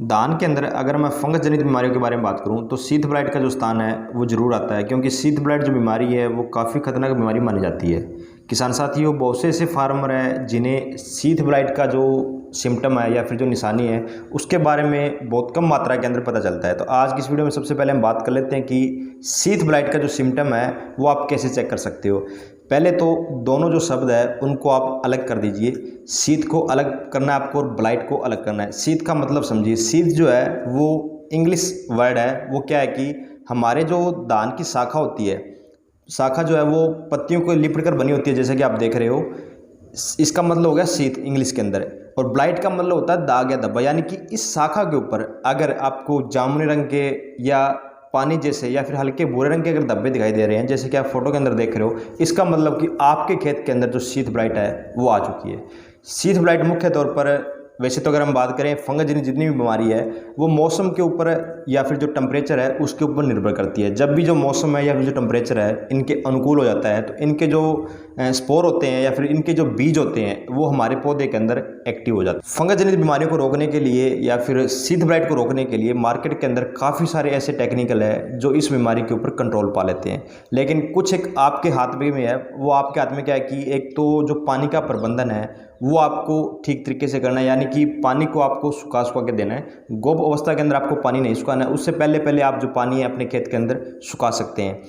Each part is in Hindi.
धान के अंदर अगर मैं फंगस जनित बीमारियों के बारे में बात करूं तो शीथ ब्लाइट का जो स्थान है वो ज़रूर आता है, क्योंकि शीथ ब्लाइट जो बीमारी है वो काफ़ी खतरनाक बीमारी मानी जाती है। किसान साथियों, बहुत से ऐसे फार्मर हैं जिन्हें शीथ ब्लाइट का जो सिम्टम है या फिर जो निशानी है उसके बारे में बहुत कम मात्रा के अंदर पता चलता है। तो आज की इस वीडियो में सबसे पहले हम बात कर लेते हैं कि शीथ ब्लाइट का जो सिम्टम है वो आप कैसे चेक कर सकते हो। पहले तो दोनों जो शब्द है उनको आप अलग कर दीजिए। शीथ को अलग करना है आपको और ब्लाइट को अलग करना है। शीथ का मतलब समझिए, शीथ जो है वो इंग्लिश वर्ड है। वो क्या है कि हमारे जो धान की शाखा होती है, शाखा जो है वो पत्तियों को लिपट कर बनी होती है, जैसे कि आप देख रहे हो। इसका मतलब हो गया शीथ इंग्लिश के अंदर। और ब्लाइट का मतलब होता है दाग या धब्बा, यानी कि इस शाखा के ऊपर अगर आपको जामुनी रंग के या पानी जैसे या फिर हल्के भूरे रंग के अगर धब्बे दिखाई दे रहे हैं, जैसे कि आप फोटो के अंदर देख रहे हो, इसका मतलब कि आपके खेत के अंदर जो शीथ ब्लाइट है वो आ चुकी है। शीथ ब्लाइट मुख्य तौर पर, वैसे तो अगर हम बात करें फंगस जनित जितनी भी बीमारी है वो मौसम के ऊपर या फिर जो टेम्परेचर है उसके ऊपर निर्भर करती है। जब भी जो मौसम है या फिर जो टेम्परेचर है इनके अनुकूल हो जाता है तो इनके जो स्पोर होते हैं या फिर इनके जो बीज होते हैं वो हमारे पौधे के अंदर एक्टिव हो जाते हैं। फंगस जनित बीमारियों को रोकने के लिए या फिर शीथ ब्लाइट को रोकने के लिए मार्केट के अंदर काफ़ी सारे ऐसे टेक्निकल है जो इस बीमारी के ऊपर कंट्रोल पा लेते हैं, लेकिन कुछ एक आपके हाथ में है। वो आपके हाथ में क्या है कि एक तो जो पानी का प्रबंधन है वो आपको ठीक तरीके से करना है, यानी कि पानी को आपको सुखा के देना है। गोप अवस्था के अंदर आपको पानी नहीं सुखाना है, उससे पहले आप जो पानी है अपने खेत के अंदर सुखा सकते हैं।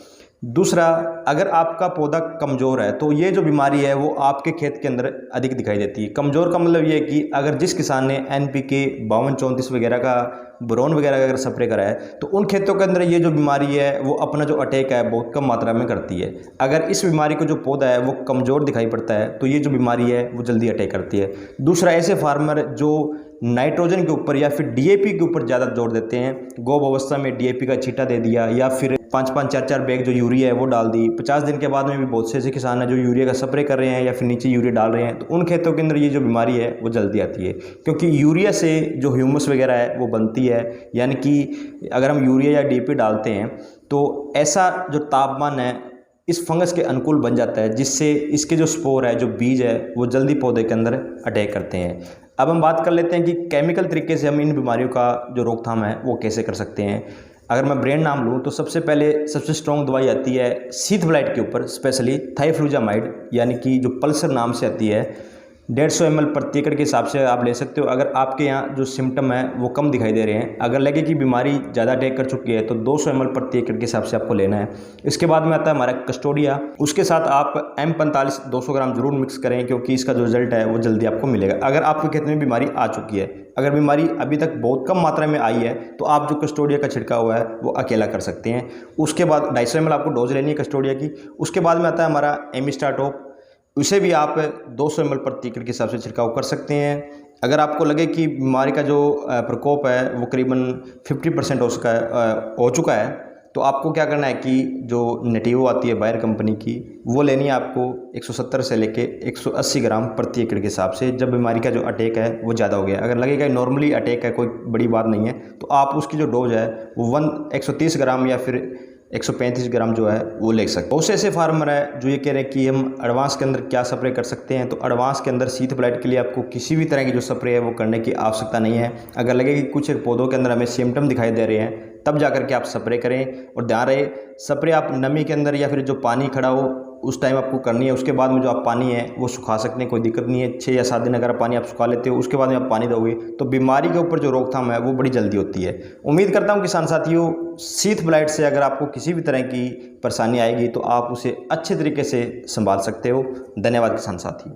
दूसरा, अगर आपका पौधा कमज़ोर है तो ये जो बीमारी है वो आपके खेत के अंदर अधिक दिखाई देती है। कमज़ोर का मतलब ये है कि अगर जिस किसान ने NPK 52-34 वगैरह का, बोरोन वगैरह का अगर स्प्रे करा है तो उन खेतों के अंदर ये जो बीमारी है वो अपना जो अटैक है बहुत कम मात्रा में करती है। अगर इस बीमारी को जो पौधा है वो कमज़ोर दिखाई पड़ता है तो ये जो बीमारी है वो जल्दी अटैक करती है। दूसरा, ऐसे फार्मर जो नाइट्रोजन के ऊपर या फिर DAP के ऊपर ज़्यादा जोर देते हैं, गोब अवस्था में DAP का छींटा दे दिया या फिर 5-5, 4-4 बैग जो यूरिया है वो डाल दी। 50 दिन के बाद में भी बहुत से ऐसे किसान हैं जो यूरिया का स्प्रे कर रहे हैं या फिर नीचे यूरिया डाल रहे हैं, तो उन खेतों के अंदर ये जो बीमारी है वो जल्दी आती है, क्योंकि यूरिया से जो ह्यूमस वगैरह है वो बनती है। यानी कि अगर हम यूरिया या DAP डालते हैं तो ऐसा जो तापमान है इस फंगस के अनुकूल बन जाता है, जिससे इसके जो स्पोर है, जो बीज है, वो जल्दी पौधे के अंदर अटैक करते हैं। अब हम बात कर लेते हैं कि केमिकल तरीके से हम इन बीमारियों का जो रोकथाम है वो कैसे कर सकते हैं। अगर मैं ब्रांड नाम लूँ तो सबसे पहले सबसे स्ट्रॉन्ग दवाई आती है शीथ ब्लाइट के ऊपर, स्पेशली थाइफ्लूजामाइड, यानी कि जो पल्सर नाम से आती है। 150 ml प्रति एकड़ के हिसाब से आप ले सकते हो अगर आपके यहाँ जो सिम्टम है वो कम दिखाई दे रहे हैं। अगर लगे कि बीमारी ज़्यादा अटैक कर चुकी है तो 200 ml प्रति एकड़ के हिसाब से आपको लेना है। इसके बाद में आता है हमारा कस्टोडिया, उसके साथ आप M45 200 ग्राम जरूर मिक्स करें, क्योंकि इसका जो रिजल्ट है वो जल्दी आपको मिलेगा अगर आपके खेत में बीमारी आ चुकी है। अगर बीमारी अभी तक बहुत कम मात्रा में आई है तो आप जो कस्टोडिया का छिड़का हुआ है वो अकेला कर सकते हैं। उसके बाद 250 ml आपको डोज लेनी है कस्टोडिया की। उसके बाद में आता है हमारा एमिस्टाटॉप, उसे भी आप 200 ml प्रति एकड़ के हिसाब से छिड़काव कर सकते हैं। अगर आपको लगे कि बीमारी का जो प्रकोप है वो करीबन 50% हो चुका है तो आपको क्या करना है कि जो नेटिवो आती है बायर कंपनी की वो लेनी है आपको 170 से लेके 180 ग्राम प्रति एकड़ के हिसाब से, जब बीमारी का जो अटैक है वो ज़्यादा हो गया। अगर लगेगा नॉर्मली अटैक है, कोई बड़ी बात नहीं है, तो आप उसकी जो डोज है वो 130 ग्राम या फिर 135 ग्राम जो है वो ले सकते हैं। बहुत से ऐसे फार्मर है जो ये कह रहे हैं कि हम एडवांस के अंदर क्या स्प्रे कर सकते हैं। तो एडवांस के अंदर शीथ ब्लाइट के लिए आपको किसी भी तरह की जो स्प्रे है वो करने की आवश्यकता नहीं है। अगर लगे कि कुछ एक पौधों के अंदर हमें सिम्टम दिखाई दे रहे हैं तब जाकर के आप स्प्रे करें। और ध्यान रहे, स्प्रे आप नमी के अंदर या फिर जो पानी खड़ा हो उस टाइम आपको करनी है। उसके बाद में जो आप पानी है वो सुखा सकते हैं, कोई दिक्कत नहीं है। 6 या 7 दिन अगर पानी आप सुखा लेते हो उसके बाद में आप पानी दोगे तो बीमारी के ऊपर जो रोकथाम है वो बड़ी जल्दी होती है। उम्मीद करता हूँ किसान साथियों, शीथ ब्लाइट से अगर आपको किसी भी तरह की परेशानी आएगी तो आप उसे अच्छे तरीके से संभाल सकते हो। धन्यवाद किसान साथियों।